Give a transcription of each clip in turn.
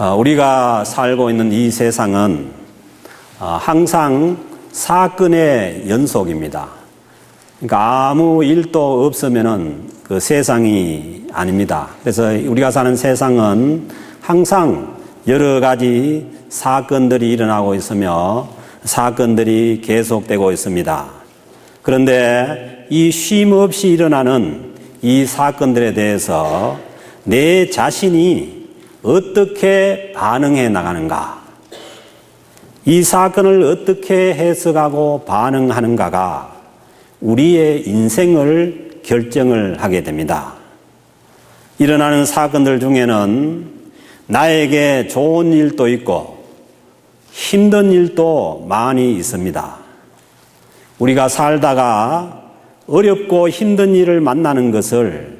우리가 살고 있는 이 세상은 항상 사건의 연속입니다. 그러니까 아무 일도 없으면은 그 세상이 아닙니다. 그래서 우리가 사는 세상은 항상 여러 가지 사건들이 일어나고 있으며 사건들이 계속되고 있습니다. 그런데 이 쉼 없이 일어나는 이 사건들에 대해서 내 자신이 어떻게 반응해 나가는가, 이 사건을 어떻게 해석하고 반응하는가가 우리의 인생을 결정을 하게 됩니다. 일어나는 사건들 중에는 나에게 좋은 일도 있고 힘든 일도 많이 있습니다. 우리가 살다가 어렵고 힘든 일을 만나는 것을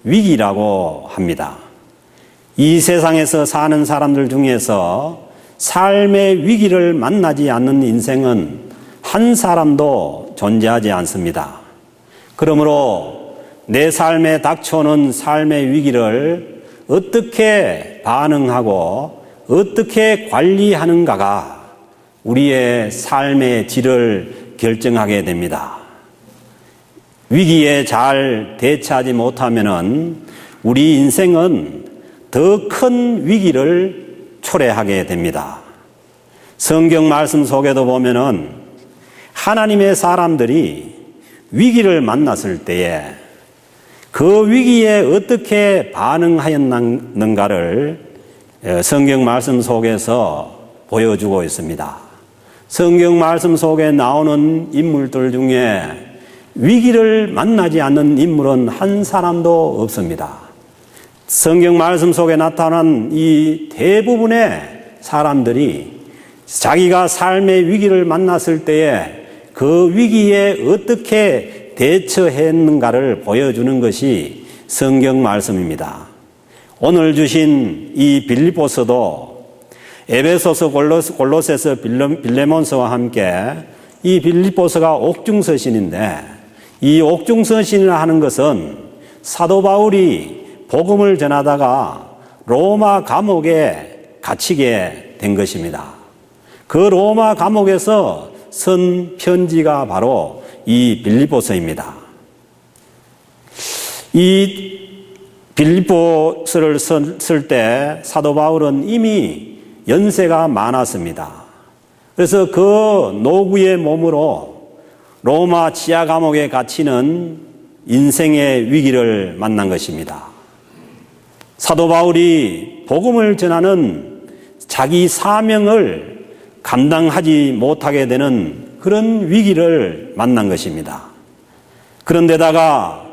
위기라고 합니다. 이 세상에서 사는 사람들 중에서 삶의 위기를 만나지 않는 인생은 한 사람도 존재하지 않습니다. 그러므로 내 삶에 닥쳐오는 삶의 위기를 어떻게 반응하고 어떻게 관리하는가가 우리의 삶의 질을 결정하게 됩니다. 위기에 잘 대처하지 못하면은 우리 인생은 더 큰 위기를 초래하게 됩니다. 성경 말씀 속에도 보면은 하나님의 사람들이 위기를 만났을 때에 그 위기에 어떻게 반응하였는가를 성경 말씀 속에서 보여주고 있습니다. 성경 말씀 속에 나오는 인물들 중에 위기를 만나지 않는 인물은 한 사람도 없습니다. 성경 말씀 속에 나타난 이 대부분의 사람들이 자기가 삶의 위기를 만났을 때에 그 위기에 어떻게 대처했는가를 보여주는 것이 성경 말씀입니다. 오늘 주신 이 빌립보서도 에베소서, 골로새서, 빌레몬서와 함께 이 빌립보서가 옥중서신인데, 이 옥중서신이라 하는 것은 사도 바울이 복음을 전하다가 로마 감옥에 갇히게 된 것입니다. 그 로마 감옥에서 쓴 편지가 바로 이 빌립보서입니다. 이 빌립보서를 쓸 때 사도 바울은 이미 연세가 많았습니다. 그래서 그 노구의 몸으로 로마 지하 감옥에 갇히는 인생의 위기를 만난 것입니다. 사도 바울이 복음을 전하는 자기 사명을 감당하지 못하게 되는 그런 위기를 만난 것입니다. 그런데다가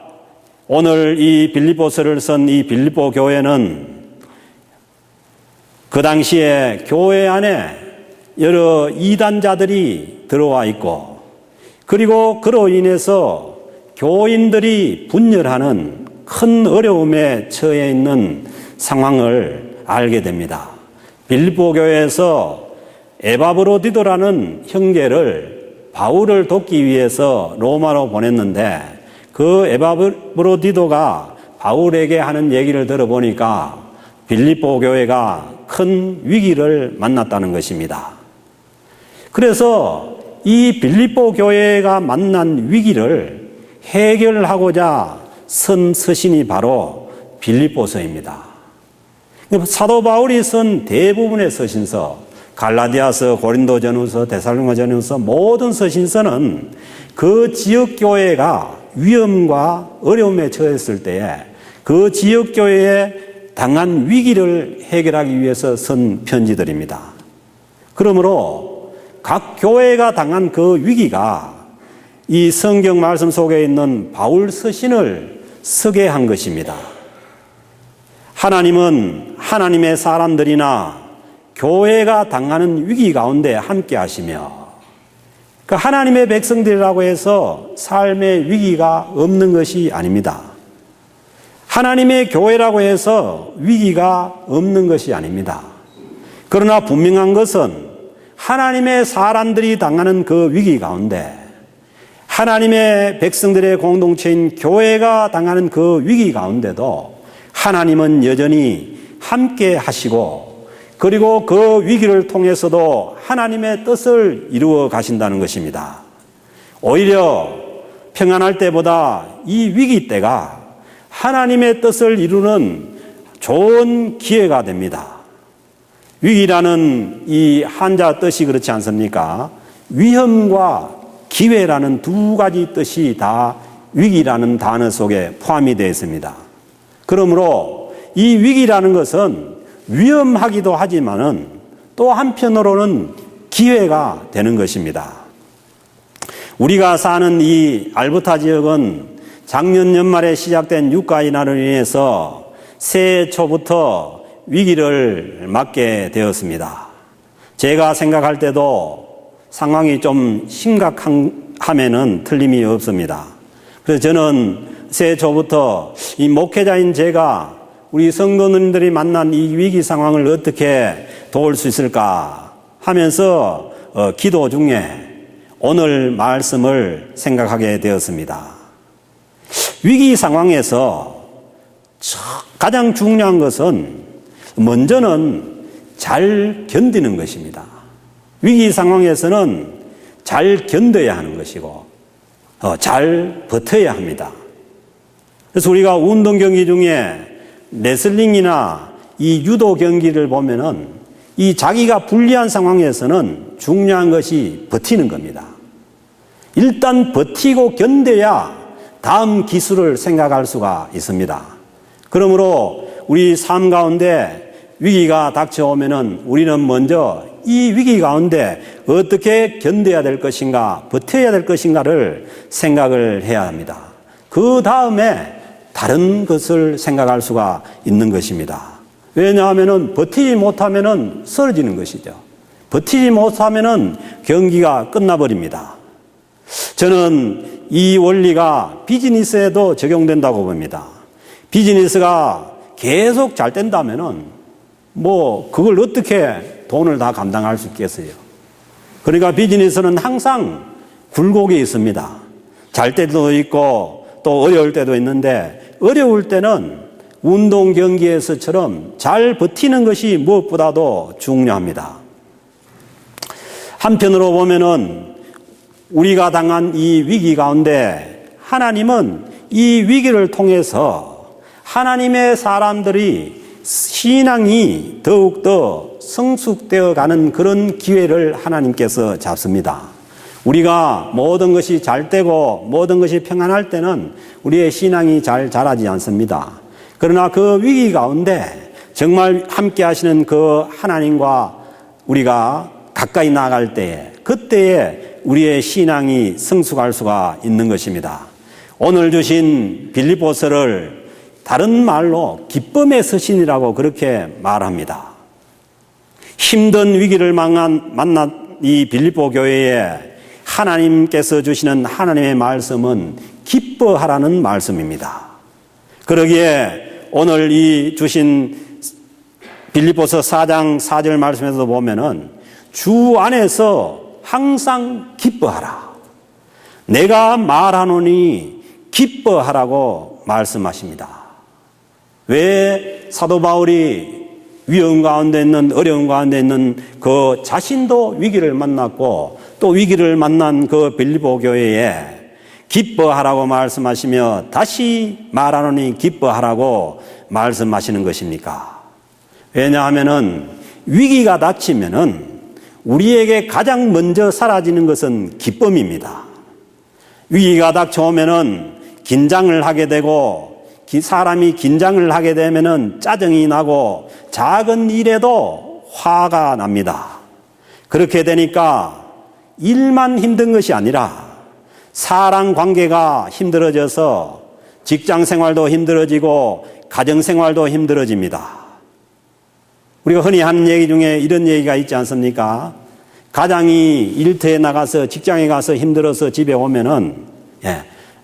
오늘 이 빌립보서를 쓴 이 빌립보 교회는 그 당시에 교회 안에 여러 이단자들이 들어와 있고, 그리고 그로 인해서 교인들이 분열하는 큰 어려움에 처해 있는 상황을 알게 됩니다. 빌립보 교회에서 에바브로디도라는 형제를 바울을 돕기 위해서 로마로 보냈는데, 그 에바브로디도가 바울에게 하는 얘기를 들어보니까 빌립보 교회가 큰 위기를 만났다는 것입니다. 그래서 이 빌립보 교회가 만난 위기를 해결하고자 쓴 서신이 바로 빌립보서입니다. 사도 바울이 쓴 대부분의 서신서, 갈라디아서, 고린도전후서, 데살로니가전후서, 모든 서신서는 그 지역 교회가 위험과 어려움에 처했을 때에 그 지역 교회에 당한 위기를 해결하기 위해서 쓴 편지들입니다. 그러므로 각 교회가 당한 그 위기가 이 성경 말씀 속에 있는 바울 서신을 쓰게 한 것입니다. 하나님은 하나님의 사람들이나 교회가 당하는 위기 가운데 함께 하시며, 그 하나님의 백성들이라고 해서 삶의 위기가 없는 것이 아닙니다. 하나님의 교회라고 해서 위기가 없는 것이 아닙니다. 그러나 분명한 것은 하나님의 사람들이 당하는 그 위기 가운데 하나님의 백성들의 공동체인 교회가 당하는 그 위기 가운데도 하나님은 여전히 함께 하시고 그리고 그 위기를 통해서도 하나님의 뜻을 이루어 가신다는 것입니다. 오히려 평안할 때보다 이 위기 때가 하나님의 뜻을 이루는 좋은 기회가 됩니다. 위기라는 이 한자 뜻이 그렇지 않습니까? 위험과 기회라는 두 가지 뜻이 다 위기라는 단어 속에 포함이 되어 있습니다. 그러므로 이 위기라는 것은 위험하기도 하지만은 또 한편으로는 기회가 되는 것입니다. 우리가 사는 이 알부타 지역은 작년 연말에 시작된 유가인화로 인해서 새해 초부터 위기를 맞게 되었습니다. 제가 생각할 때도 상황이 좀 심각하면은 틀림이 없습니다. 그래서 저는 새해 초부터 이 목회자인 제가 우리 성도님들이 만난 이 위기 상황을 어떻게 도울 수 있을까 하면서 기도 중에 오늘 말씀을 생각하게 되었습니다. 위기 상황에서 가장 중요한 것은 먼저는 잘 견디는 것입니다. 위기 상황에서는 잘 견뎌야 하는 것이고 잘 버텨야 합니다. 그래서 우리가 운동 경기 중에 레슬링이나 이 유도 경기를 보면은 이 자기가 불리한 상황에서는 중요한 것이 버티는 겁니다. 일단 버티고 견뎌야 다음 기술을 생각할 수가 있습니다. 그러므로 우리 삶 가운데 위기가 닥쳐오면은 우리는 먼저 이 위기 가운데 어떻게 견뎌야 될 것인가, 버텨야 될 것인가를 생각을 해야 합니다. 그 다음에 다른 것을 생각할 수가 있는 것입니다. 왜냐하면은 버티지 못하면은 쓰러지는 것이죠. 버티지 못하면은 경기가 끝나버립니다. 저는 이 원리가 비즈니스에도 적용된다고 봅니다. 비즈니스가 계속 잘 된다면은 그걸 어떻게 돈을 다 감당할 수 있겠어요? 그러니까 비즈니스는 항상 굴곡이 있습니다. 잘 때도 있고 또 어려울 때도 있는데 어려울 때는 운동 경기에서처럼 잘 버티는 것이 무엇보다도 중요합니다. 한편으로 보면은 우리가 당한 이 위기 가운데 하나님은 이 위기를 통해서 하나님의 사람들이 신앙이 더욱더 성숙되어 가는 그런 기회를 하나님께서 잡습니다. 우리가 모든 것이 잘 되고 모든 것이 평안할 때는 우리의 신앙이 잘 자라지 않습니다. 그러나 그 위기 가운데 정말 함께 하시는 그 하나님과 우리가 가까이 나아갈 때에 그때에 우리의 신앙이 성숙할 수가 있는 것입니다. 오늘 주신 빌립보서를 다른 말로 기쁨의 서신이라고 그렇게 말합니다. 힘든 위기를 만난 이 빌립보 교회에 하나님께서 주시는 하나님의 말씀은 기뻐하라는 말씀입니다. 그러기에 오늘 이 주신 빌립보서 4장 4절 말씀에서 보면은 주 안에서 항상 기뻐하라. 내가 말하노니 기뻐하라고 말씀하십니다. 왜 사도 바울이 위험 가운데 있는 어려움 가운데 있는 그 자신도 위기를 만났고 또 위기를 만난 그 빌립보 교회에 기뻐하라고 말씀하시며 다시 말하노니 기뻐하라고 말씀하시는 것입니까? 왜냐하면은 위기가 닥치면은 우리에게 가장 먼저 사라지는 것은 기쁨입니다. 위기가 닥쳐오면은 긴장을 하게 되고 사람이 긴장을 하게 되면은 짜증이 나고 작은 일에도 화가 납니다. 그렇게 되니까 일만 힘든 것이 아니라 사람 관계가 힘들어져서 직장 생활도 힘들어지고 가정 생활도 힘들어집니다. 우리가 흔히 하는 얘기 중에 이런 얘기가 있지 않습니까? 가장이 일터에 나가서 직장에 가서 힘들어서 집에 오면은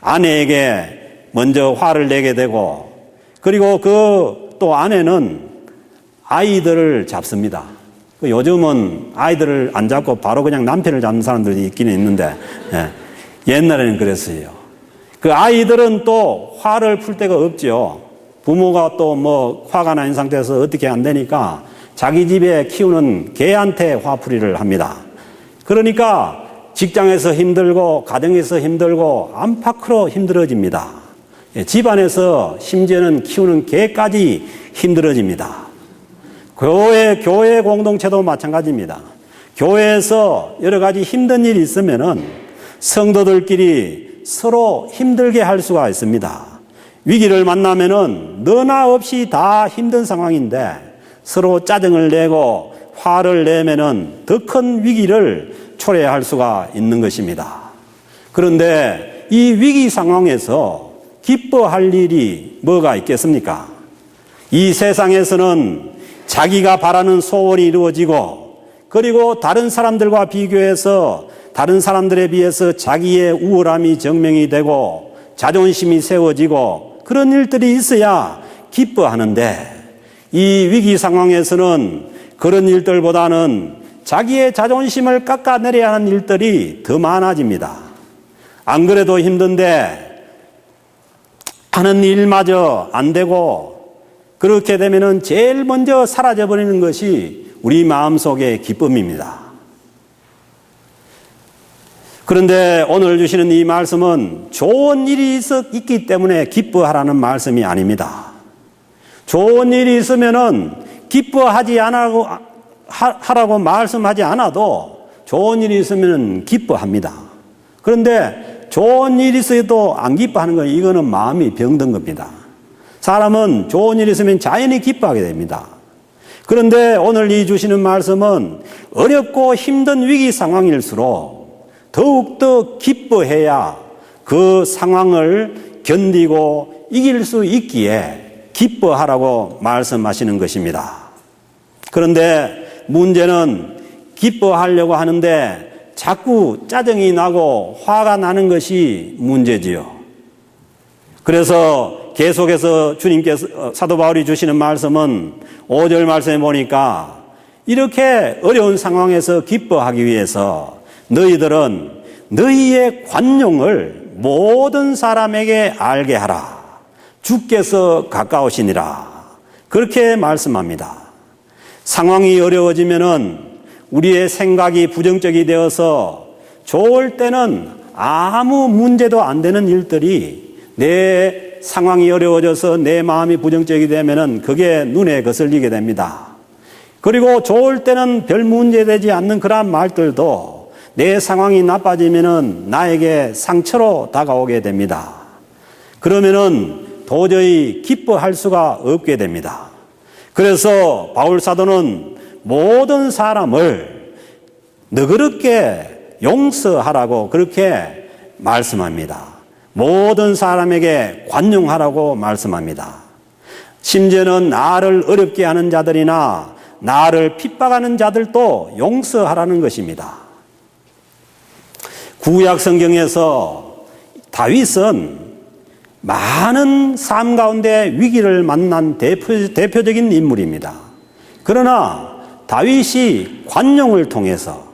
아내에게 먼저 화를 내게 되고 그리고 또 아내는 아이들을 잡습니다. 요즘은 아이들을 안 잡고 바로 그냥 남편을 잡는 사람들이 있기는 있는데 옛날에는 그랬어요. 그 아이들은 또 화를 풀 데가 없죠. 부모가 또 화가 난 상태에서 어떻게 안 되니까 자기 집에 키우는 개한테 화풀이를 합니다. 그러니까 직장에서 힘들고 가정에서 힘들고 안팎으로 힘들어집니다. 집안에서 심지어는 키우는 개까지 힘들어집니다. 교회 공동체도 마찬가지입니다. 교회에서 여러 가지 힘든 일이 있으면은 성도들끼리 서로 힘들게 할 수가 있습니다. 위기를 만나면은 너나 없이 다 힘든 상황인데 서로 짜증을 내고 화를 내면은 더 큰 위기를 초래할 수가 있는 것입니다. 그런데 이 위기 상황에서 기뻐할 일이 뭐가 있겠습니까? 이 세상에서는 자기가 바라는 소원이 이루어지고 그리고 다른 사람들과 비교해서 다른 사람들에 비해서 자기의 우월함이 증명이 되고 자존심이 세워지고 그런 일들이 있어야 기뻐하는데 이 위기 상황에서는 그런 일들보다는 자기의 자존심을 깎아내려야 하는 일들이 더 많아집니다. 안 그래도 힘든데 하는 일마저 안 되고 그렇게 되면은 제일 먼저 사라져버리는 것이 우리 마음속의 기쁨입니다. 그런데 오늘 주시는 이 말씀은 좋은 일이 있기 때문에 기뻐하라는 말씀이 아닙니다. 좋은 일이 있으면은 기뻐하지 하라고 말씀하지 않아도 좋은 일이 있으면 기뻐합니다. 그런데 좋은 일이 있어도 안 기뻐하는 건 이거는 마음이 병든 겁니다. 사람은 좋은 일이 있으면 자연히 기뻐하게 됩니다. 그런데 오늘 이 주시는 말씀은 어렵고 힘든 위기 상황일수록 더욱더 기뻐해야 그 상황을 견디고 이길 수 있기에 기뻐하라고 말씀하시는 것입니다. 그런데 문제는 기뻐하려고 하는데 자꾸 짜증이 나고 화가 나는 것이 문제지요. 그래서 계속해서 주님께서 사도 바울이 주시는 말씀은 5절 말씀에 보니까 이렇게 어려운 상황에서 기뻐하기 위해서 너희들은 너희의 관용을 모든 사람에게 알게 하라. 주께서 가까우시니라. 그렇게 말씀합니다. 상황이 어려워지면은 우리의 생각이 부정적이 되어서 좋을 때는 아무 문제도 안 되는 일들이 내 상황이 어려워져서 내 마음이 부정적이 되면은 그게 눈에 거슬리게 됩니다. 그리고 좋을 때는 별 문제되지 않는 그러한 말들도 내 상황이 나빠지면은 나에게 상처로 다가오게 됩니다. 그러면은 도저히 기뻐할 수가 없게 됩니다. 그래서 바울 사도는 모든 사람을 너그럽게 용서하라고 그렇게 말씀합니다. 모든 사람에게 관용하라고 말씀합니다. 심지어는 나를 어렵게 하는 자들이나 나를 핍박하는 자들도 용서하라는 것입니다. 구약 성경에서 다윗은 많은 삶 가운데 위기를 만난 대표적인 인물입니다. 그러나 다윗이 관용을 통해서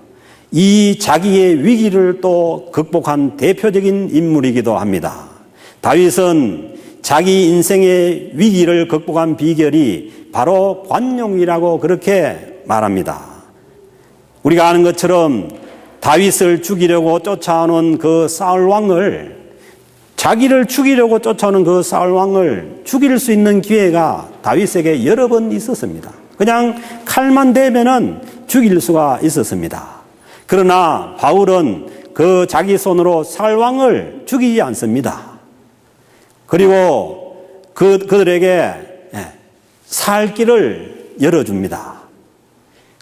이 자기의 위기를 또 극복한 대표적인 인물이기도 합니다. 다윗은 자기 인생의 위기를 극복한 비결이 바로 관용이라고 그렇게 말합니다. 우리가 아는 것처럼 다윗을 죽이려고 쫓아오는 그 사울 왕을 자기를 죽이려고 쫓아오는 그 사울 왕을 죽일 수 있는 기회가 다윗에게 여러 번 있었습니다. 그냥 칼만 대면은 죽일 수가 있었습니다. 그러나 바울은 그 자기 손으로 사울 왕을 죽이지 않습니다. 그리고 그들에게 살 길을 열어줍니다.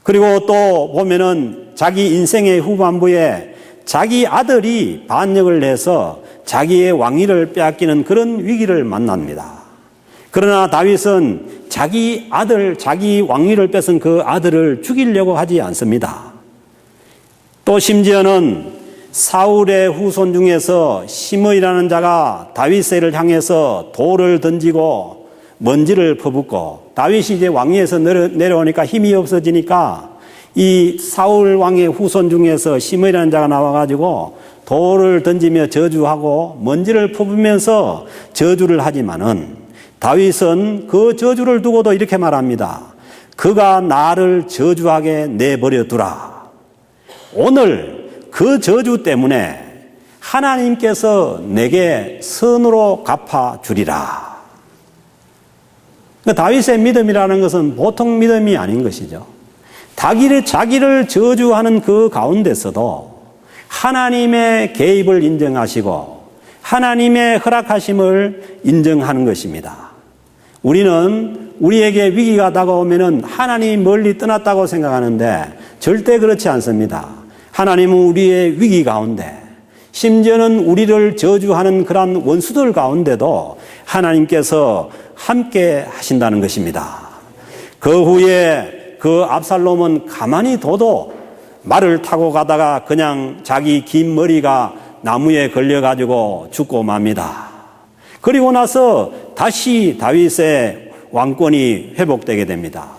그리고 또 보면은 자기 인생의 후반부에 자기 아들이 반역을 해서 자기의 왕위를 빼앗기는 그런 위기를 만납니다. 그러나 다윗은 자기 왕위를 뺏은 그 아들을 죽이려고 하지 않습니다. 또 심지어는 사울의 후손 중에서 시므이라는 자가 다윗을 향해서 돌을 던지고 먼지를 퍼붓고 다윗이 이제 왕위에서 내려오니까 힘이 없어지니까 이 사울 왕의 후손 중에서 시므이라는 자가 나와가지고 돌을 던지며 저주하고 먼지를 퍼부면서 저주를 하지만은 다윗은 그 저주를 두고도 이렇게 말합니다. 그가 나를 저주하게 내버려 두라. 오늘 그 저주 때문에 하나님께서 내게 선으로 갚아주리라. 다윗의 믿음이라는 것은 보통 믿음이 아닌 것이죠. 자기를 저주하는 그 가운데서도 하나님의 개입을 인정하시고 하나님의 허락하심을 인정하는 것입니다. 우리는 우리에게 위기가 다가오면 하나님이 멀리 떠났다고 생각하는데 절대 그렇지 않습니다. 하나님은 우리의 위기 가운데, 심지어는 우리를 저주하는 그러한 원수들 가운데도 하나님께서 함께 하신다는 것입니다. 그 후에 그 압살롬은 가만히 둬도 말을 타고 가다가 그냥 자기 긴 머리가 나무에 걸려가지고 죽고 맙니다. 그리고 나서 다시 다윗의 왕권이 회복되게 됩니다.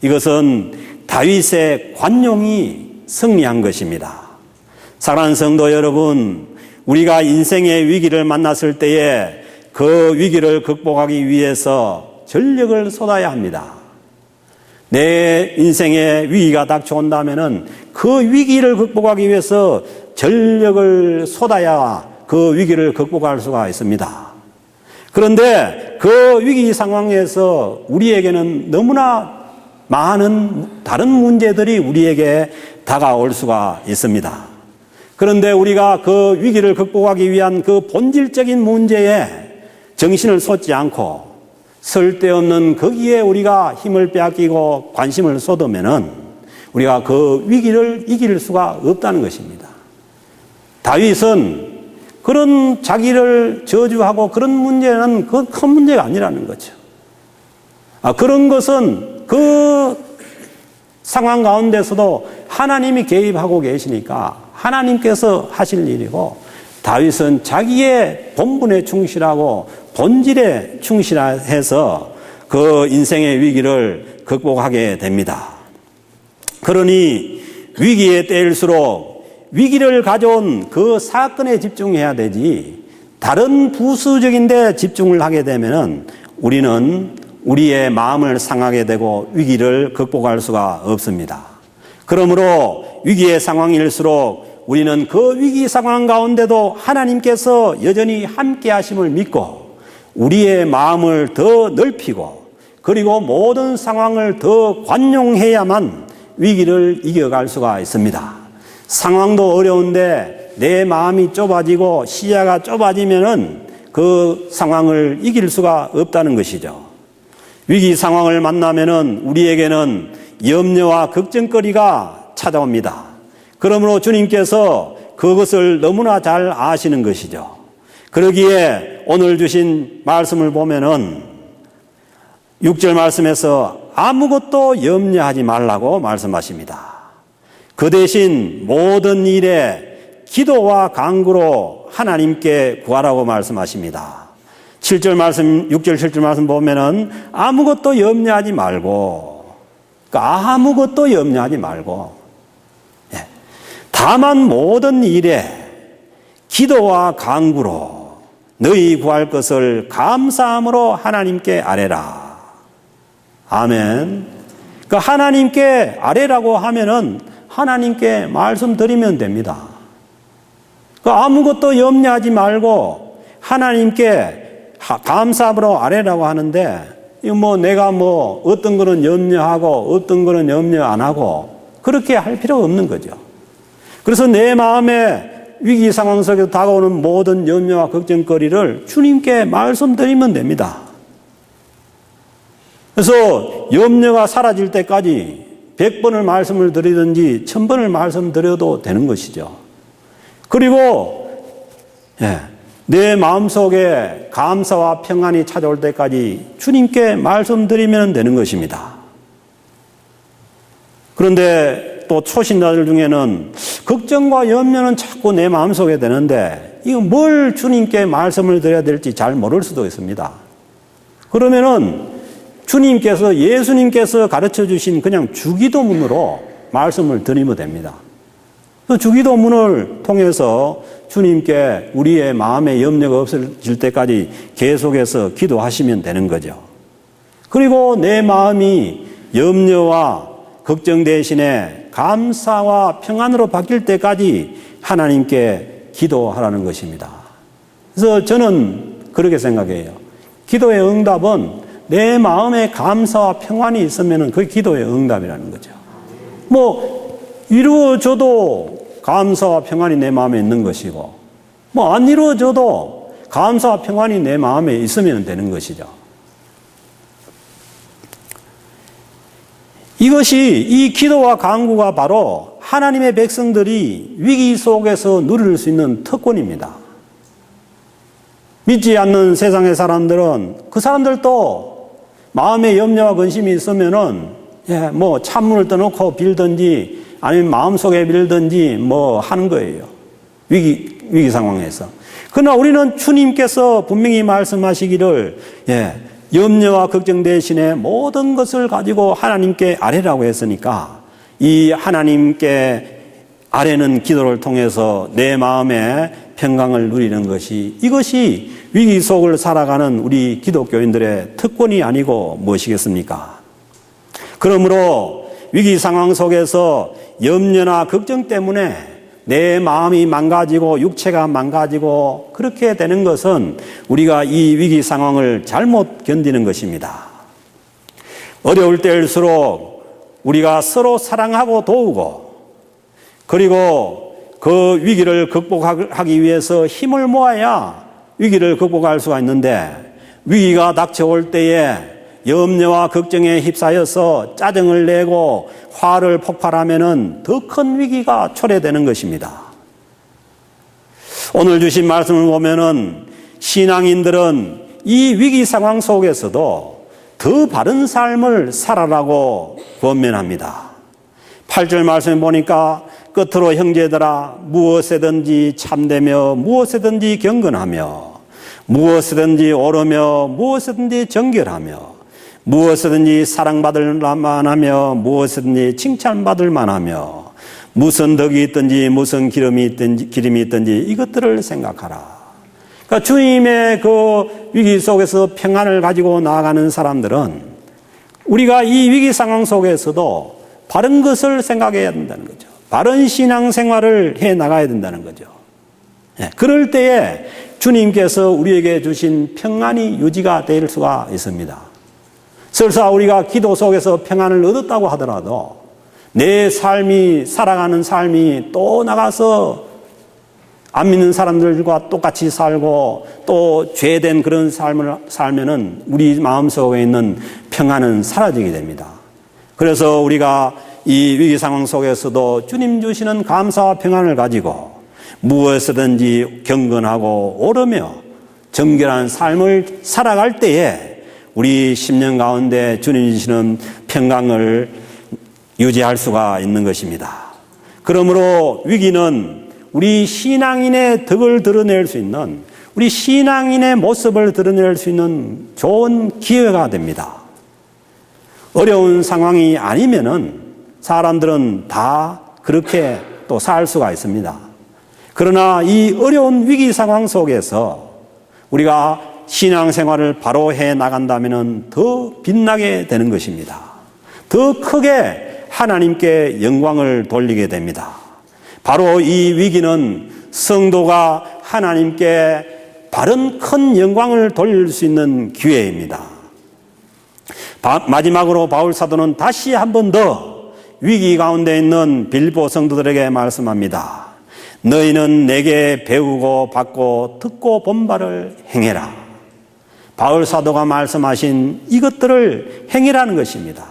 이것은 다윗의 관용이 승리한 것입니다. 사랑하는 성도 여러분, 우리가 인생의 위기를 만났을 때에 그 위기를 극복하기 위해서 전력을 쏟아야 합니다. 내 인생에 위기가 닥쳐온다면은 그 위기를 극복하기 위해서 전력을 쏟아야 그 위기를 극복할 수가 있습니다. 그런데 그 위기 상황에서 우리에게는 너무나 많은 다른 문제들이 우리에게 다가올 수가 있습니다. 그런데 우리가 그 위기를 극복하기 위한 그 본질적인 문제에 정신을 쏟지 않고 쓸데없는 거기에 우리가 힘을 빼앗기고 관심을 쏟으면은 우리가 그 위기를 이길 수가 없다는 것입니다. 다윗은 그런 자기를 저주하고 그런 문제는 그 큰 문제가 아니라는 거죠. 그런 것은 그 상황 가운데서도 하나님이 개입하고 계시니까 하나님께서 하실 일이고, 다윗은 자기의 본분에 충실하고 본질에 충실해서 그 인생의 위기를 극복하게 됩니다. 그러니 위기에 때일수록 위기를 가져온 그 사건에 집중해야 되지, 다른 부수적인 데 집중을 하게 되면은 우리는 우리의 마음을 상하게 되고 위기를 극복할 수가 없습니다. 그러므로 위기의 상황일수록 우리는 그 위기 상황 가운데도 하나님께서 여전히 함께 하심을 믿고 우리의 마음을 더 넓히고, 그리고 모든 상황을 더 관용해야만 위기를 이겨갈 수가 있습니다. 상황도 어려운데 내 마음이 좁아지고 시야가 좁아지면은 그 상황을 이길 수가 없다는 것이죠. 위기 상황을 만나면은 우리에게는 염려와 걱정거리가 찾아옵니다. 그러므로 주님께서 그것을 너무나 잘 아시는 것이죠. 그러기에 오늘 주신 말씀을 보면은 6절 말씀에서 아무것도 염려하지 말라고 말씀하십니다. 그 대신 모든 일에 기도와 간구로 하나님께 구하라고 말씀하십니다. 7절 말씀, 6절, 7절 말씀 보면은 아무것도 염려하지 말고, 그러니까 아무것도 염려하지 말고, 다만 모든 일에 기도와 간구로 너희 구할 것을 감사함으로 하나님께 아뢰라. 아멘. 그 하나님께 아뢰라고 하면은 하나님께 말씀드리면 됩니다. 그 아무것도 염려하지 말고 하나님께 감사함으로 아뢰라고 하는데, 이거 내가 어떤 거는 염려하고 어떤 거는 염려 안 하고 그렇게 할 필요 없는 거죠. 그래서 내 마음에 위기 상황 속에서 다가오는 모든 염려와 걱정거리를 주님께 말씀드리면 됩니다. 그래서 염려가 사라질 때까지 100번을 말씀을 드리든지 1000번을 말씀드려도 되는 것이죠. 그리고 내 마음속에 감사와 평안이 찾아올 때까지 주님께 말씀드리면 되는 것입니다. 그런데 또 초신자들 중에는 걱정과 염려는 자꾸 내 마음속에 되는데 이거 뭘 주님께 말씀을 드려야 될지 잘 모를 수도 있습니다. 그러면은 주님께서, 예수님께서 가르쳐 주신 그냥 주기도문으로 말씀을 드리면 됩니다. 그 주기도문을 통해서 주님께 우리의 마음의 염려가 없어질 때까지 계속해서 기도하시면 되는 거죠. 그리고 내 마음이 염려와 걱정 대신에 감사와 평안으로 바뀔 때까지 하나님께 기도하라는 것입니다. 그래서 저는 그렇게 생각해요. 기도의 응답은 내 마음에 감사와 평안이 있으면 그게 기도의 응답이라는 거죠. 이루어져도 감사와 평안이 내 마음에 있는 것이고, 안 이루어져도 감사와 평안이 내 마음에 있으면 되는 것이죠. 이 기도와 간구가 바로 하나님의 백성들이 위기 속에서 누릴 수 있는 특권입니다. 믿지 않는 세상의 사람들은 그 사람들도 마음에 염려와 근심이 있으면은 찬물을 떠놓고 빌든지 아니면 마음속에 빌든지 하는 거예요. 위기 상황에서. 그러나 우리는 주님께서 분명히 말씀하시기를 염려와 걱정 대신에 모든 것을 가지고 하나님께 아뢰라고 했으니까 이 하나님께 아뢰는 기도를 통해서 내 마음에 평강을 누리는 이것이 위기 속을 살아가는 우리 기독교인들의 특권이 아니고 무엇이겠습니까? 그러므로 위기 상황 속에서 염려나 걱정 때문에 내 마음이 망가지고 육체가 망가지고 그렇게 되는 것은 우리가 이 위기 상황을 잘못 견디는 것입니다. 어려울 때일수록 우리가 서로 사랑하고 도우고 그리고 그 위기를 극복하기 위해서 힘을 모아야 위기를 극복할 수가 있는데 위기가 닥쳐올 때에 염려와 걱정에 휩싸여서 짜증을 내고 화를 폭발하면은 더 큰 위기가 초래되는 것입니다. 오늘 주신 말씀을 보면은 신앙인들은 이 위기 상황 속에서도 더 바른 삶을 살아라고 권면합니다. 8절 말씀에 보니까 끝으로 형제들아 무엇에든지 참되며 무엇에든지 경건하며 무엇이든지 옳으며 무엇이든지 정결하며 무엇이든지 사랑받을 만하며 무엇이든지 칭찬받을 만하며 무슨 덕이 있든지 무슨 기름이 있든지 이것들을 생각하라. 그러니까 주님의 그 위기 속에서 평안을 가지고 나아가는 사람들은 우리가 이 위기 상황 속에서도 바른 것을 생각해야 된다는 거죠. 바른 신앙생활을 해 나가야 된다는 거죠. 그럴 때에 주님께서 우리에게 주신 평안이 유지가 될 수가 있습니다. 설사 우리가 기도 속에서 평안을 얻었다고 하더라도 내 삶이 살아가는 삶이 또 나가서 안 믿는 사람들과 똑같이 살고 또 죄된 그런 삶을 살면은 우리 마음속에 있는 평안은 사라지게 됩니다. 그래서 우리가 이 위기 상황 속에서도 주님 주시는 감사와 평안을 가지고 무엇이든지 경건하고 옳으며 정결한 삶을 살아갈 때에 우리 심령 가운데 주님 주시는 평강을 유지할 수가 있는 것입니다. 그러므로 위기는 우리 신앙인의 덕을 드러낼 수 있는 우리 신앙인의 모습을 드러낼 수 있는 좋은 기회가 됩니다. 어려운 상황이 아니면은 사람들은 다 그렇게 또 살 수가 있습니다. 그러나 이 어려운 위기 상황 속에서 우리가 신앙생활을 바로 해 나간다면 더 빛나게 되는 것입니다. 더 크게 하나님께 영광을 돌리게 됩니다. 바로 이 위기는 성도가 하나님께 바른 큰 영광을 돌릴 수 있는 기회입니다. 마지막으로 바울 사도는 다시 한 번 더 위기 가운데 있는 빌립보 성도들에게 말씀합니다. 너희는 내게 배우고 받고 듣고 본 바를 행해라. 바울 사도가 말씀하신 이것들을 행해라는 것입니다.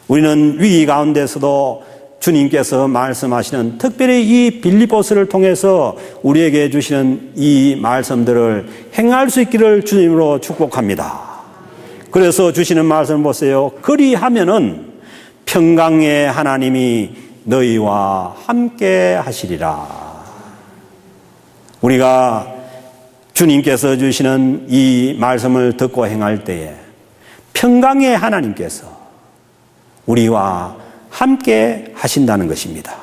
우리는 위기 가운데서도 주님께서 말씀하시는 특별히 이 빌립보서를 통해서 우리에게 주시는 이 말씀들을 행할 수 있기를 주님으로 축복합니다. 그래서 주시는 말씀 보세요. 그리하면은 평강의 하나님이 너희와 함께 하시리라. 우리가 주님께서 주시는 이 말씀을 듣고 행할 때에 평강의 하나님께서 우리와 함께 하신다는 것입니다.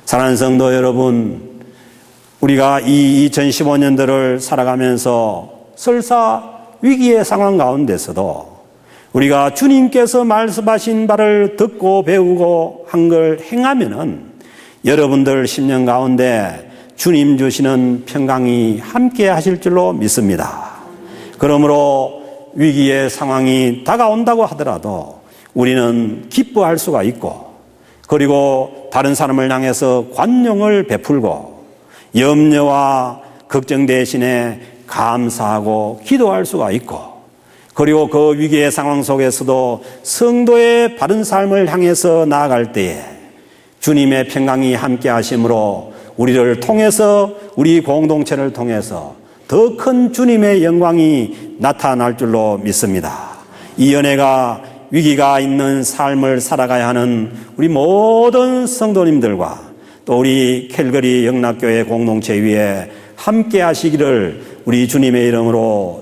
사랑하는 성도 여러분, 우리가 이 2015년도를 살아가면서 설사 위기의 상황 가운데서도 우리가 주님께서 말씀하신 바를 듣고 배우고 한 걸 행하면은 여러분들 심령 가운데 주님 주시는 평강이 함께 하실 줄로 믿습니다. 그러므로 위기의 상황이 다가온다고 하더라도 우리는 기뻐할 수가 있고, 그리고 다른 사람을 향해서 관용을 베풀고 염려와 걱정 대신에 감사하고 기도할 수가 있고, 그리고 그 위기의 상황 속에서도 성도의 바른 삶을 향해서 나아갈 때에 주님의 평강이 함께 하심으로 우리를 통해서, 우리 공동체를 통해서 더 큰 주님의 영광이 나타날 줄로 믿습니다. 이 은혜가 위기가 있는 삶을 살아가야 하는 우리 모든 성도님들과 또 우리 캘거리 영락교회 공동체 위에 함께 하시기를 우리 주님의 이름으로